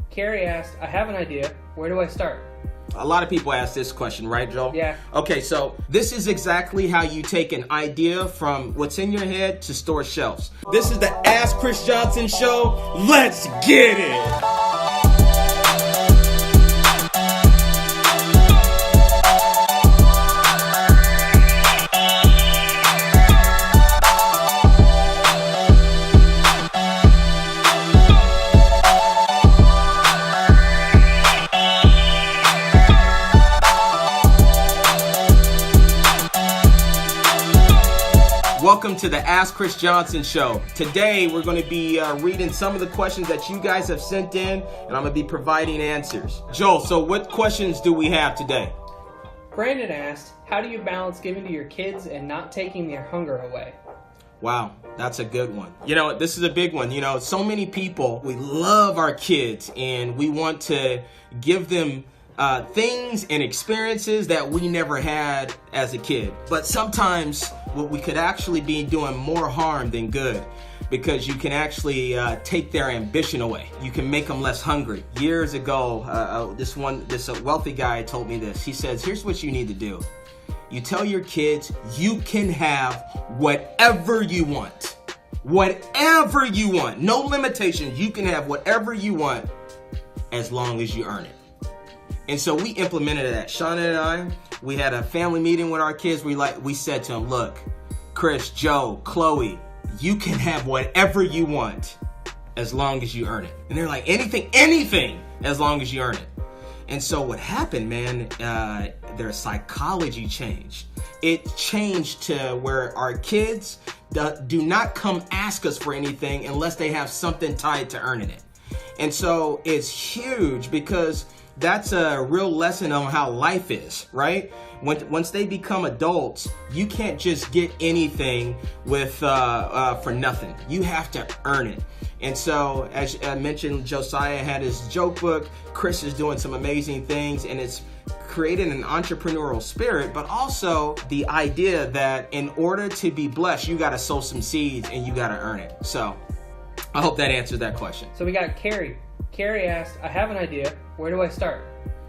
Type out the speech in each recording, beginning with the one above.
Carrie asked, I have an idea. Where do I start? A lot of people ask this question, right, Joel? Yeah. Okay, so this is exactly how you take an idea from what's in your head to store shelves. This is the Ask Chris Johnson Show. Let's get it! Welcome to the Ask Chris Johnson Show. Today we're going to be reading some of the questions that you guys have sent in, and I'm going to be providing answers. Joel, so what questions do we have today? Brandon asked, how do you balance giving to your kids and not taking their hunger away? Wow, that's a good one. You know, this is a big one. You know, so many people, we love our kids and we want to give them things and experiences that we never had as a kid. But sometimes what we could actually be doing more harm than good, because you can actually take their ambition away. You can make them less hungry. Years ago, this wealthy guy told me this. He says, here's what you need to do. You tell your kids you can have whatever you want. Whatever you want. No limitations. You can have whatever you want as long as you earn it. And so we implemented that. Shauna and I, we had a family meeting with our kids. We said to them, look, Chris, Joe, Chloe, you can have whatever you want as long as you earn it. And they're like, anything as long as you earn it. And so what happened, man, their psychology changed. It changed to where our kids do not come ask us for anything unless they have something tied to earning it. And so it's huge, because that's a real lesson on how life is, right? Once they become adults, you can't just get anything with for nothing. You have to earn it. And so, as I mentioned, Josiah had his joke book. Chris is doing some amazing things, and it's creating an entrepreneurial spirit, but also the idea that in order to be blessed, you got to sow some seeds and you got to earn it. So I hope that answers that question. So we got Carrie. Carrie asked, I have an idea. Where do I start?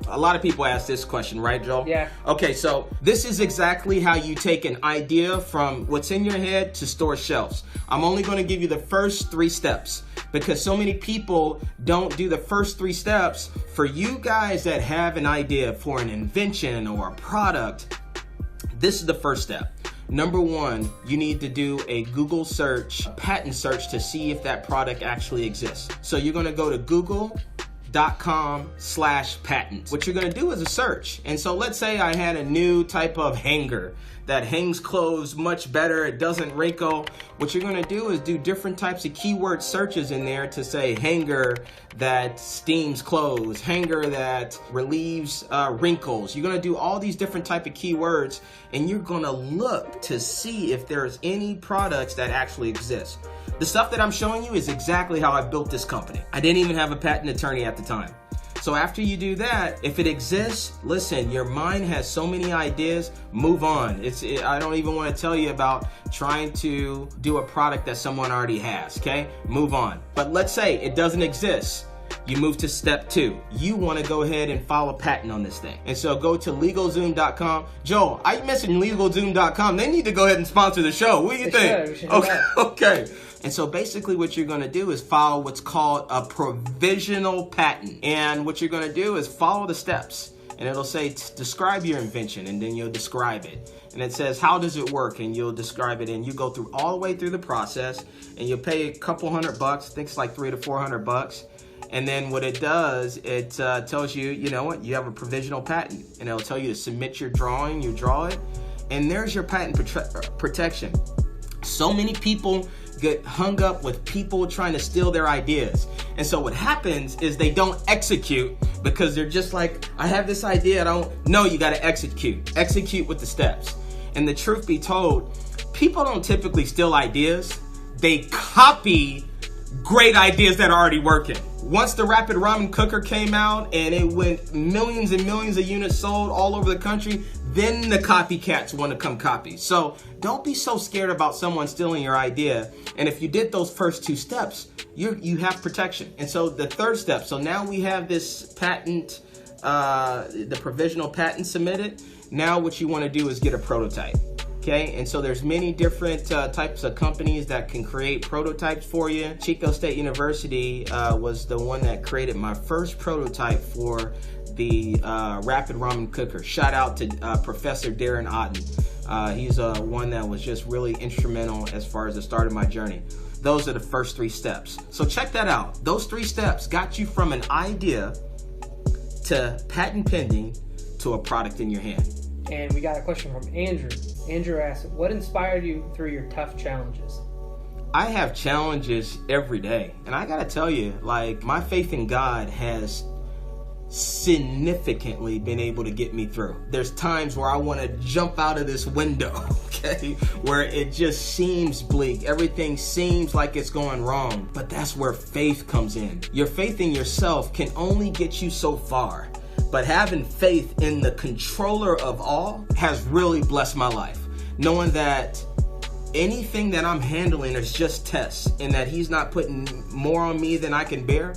A lot of people ask this question, right, Joel? Yeah. Okay, so this is exactly how you take an idea from what's in your head to store shelves. I'm only going to give you the first 3 steps, because so many people don't do the first 3 steps. For you guys that have an idea for an invention or a product, this is the first step. Number 1, you need to do a Google search, patent search, to see if that product actually exists. So you're going to go to google.com/patent. What you're going to do is a search. And so let's say I had a new type of hanger that hangs clothes much better, it doesn't wrinkle. What you're going to do is do different types of keyword searches in there to say hanger that steams clothes, hanger that relieves wrinkles. You're going to do all these different type of keywords, and you're going to look to see if there's any products that actually exist. The stuff that I'm showing you is exactly how I built this company. I didn't even have a patent attorney at the time. So after you do that, if it exists, listen, your mind has so many ideas, move on. I don't even want to tell you about trying to do a product that someone already has, okay? Move on. But let's say it doesn't exist. You move to step 2. You want to go ahead and file a patent on this thing. And so go to LegalZoom.com. Joel, I mentioned LegalZoom.com. They need to go ahead and sponsor the show. What do you think? We should Okay. And so basically what you're going to do is file what's called a provisional patent. And what you're going to do is follow the steps. And it'll say, describe your invention, and then you'll describe it. And it says, how does it work? And you'll describe it. And you go through all the way through the process, and you'll pay a couple $100. I think it's like $300 to $400. And then what it does, it tells you, you know what, you have a provisional patent. And it'll tell you to submit your drawing, you draw it, and there's your patent protection. So many people get hung up with people trying to steal their ideas. And so what happens is they don't execute, because they're just like, I have this idea, no, you gotta execute. Execute with the steps. And the truth be told, people don't typically steal ideas. They copy great ideas that are already working. Once the Rapid Ramen Cooker came out and it went millions and millions of units sold all over the country, then the copycats want to come copy. So don't be so scared about someone stealing your idea. And if you did those first 2 steps, you have protection. And so the third step, so now we have this patent, the provisional patent submitted. Now what you want to do is get a prototype. Okay, and so there's many different types of companies that can create prototypes for you. Chico State University was the one that created my first prototype for the Rapid Ramen Cooker. Shout out to Professor Darren Otten. He's one that was just really instrumental as far as the start of my journey. Those are the first 3 steps. So check that out. Those 3 steps got you from an idea to patent pending to a product in your hand. And we got a question from Andrew. Andrew asks, what inspired you through your tough challenges? I have challenges every day. And I gotta tell you, like, my faith in God has significantly been able to get me through. There's times where I want to jump out of this window, okay, where it just seems bleak. Everything seems like it's going wrong. But that's where faith comes in. Your faith in yourself can only get you so far. But having faith in the controller of all has really blessed my life. Knowing that anything that I'm handling is just tests and that he's not putting more on me than I can bear.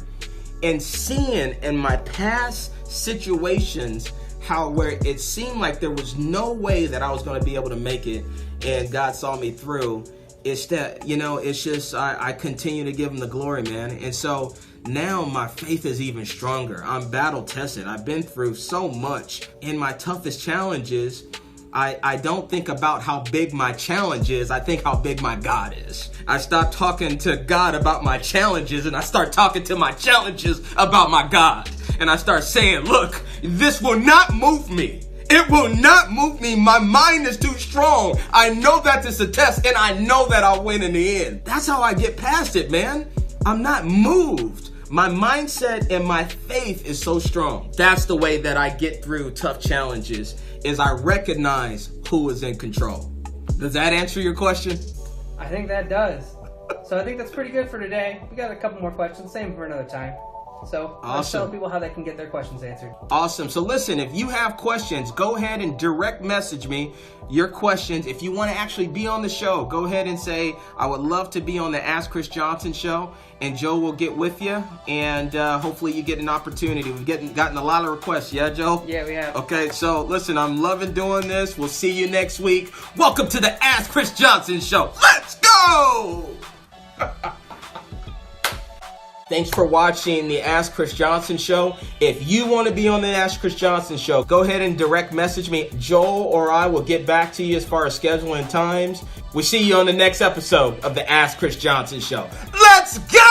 And seeing in my past situations how where it seemed like there was no way that I was going to be able to make it and God saw me through, it's that, you know, it's just I continue to give him the glory, man. And so now my faith is even stronger. I'm battle tested. I've been through so much. In my toughest challenges, I don't think about how big my challenge is. I think how big my God is. I stop talking to God about my challenges and I start talking to my challenges about my God. And I start saying, look, this will not move me. It will not move me. My mind is too strong. I know that this is a test and I know that I'll win in the end. That's how I get past it, man. I'm not moved. My mindset and my faith is so strong. That's the way that I get through tough challenges, is I recognize who is in control. Does that answer your question? I think that does. So I think that's pretty good for today. We got a couple more questions, same for another time. So let's tell people how they can get their questions answered. Awesome. So listen, if you have questions, go ahead and direct message me your questions. If you want to actually be on the show, go ahead and say, I would love to be on the Ask Chris Johnson show, and Joe will get with you, and hopefully you get an opportunity. We've gotten a lot of requests. Yeah, Joe? Yeah, we have. Okay, so listen, I'm loving doing this. We'll see you next week. Welcome to the Ask Chris Johnson show. Let's go! Thanks for watching the Ask Chris Johnson show. If you want to be on the Ask Chris Johnson show, go ahead and direct message me. Joel or I will get back to you as far as scheduling times. We'll see you on the next episode of the Ask Chris Johnson show. Let's go!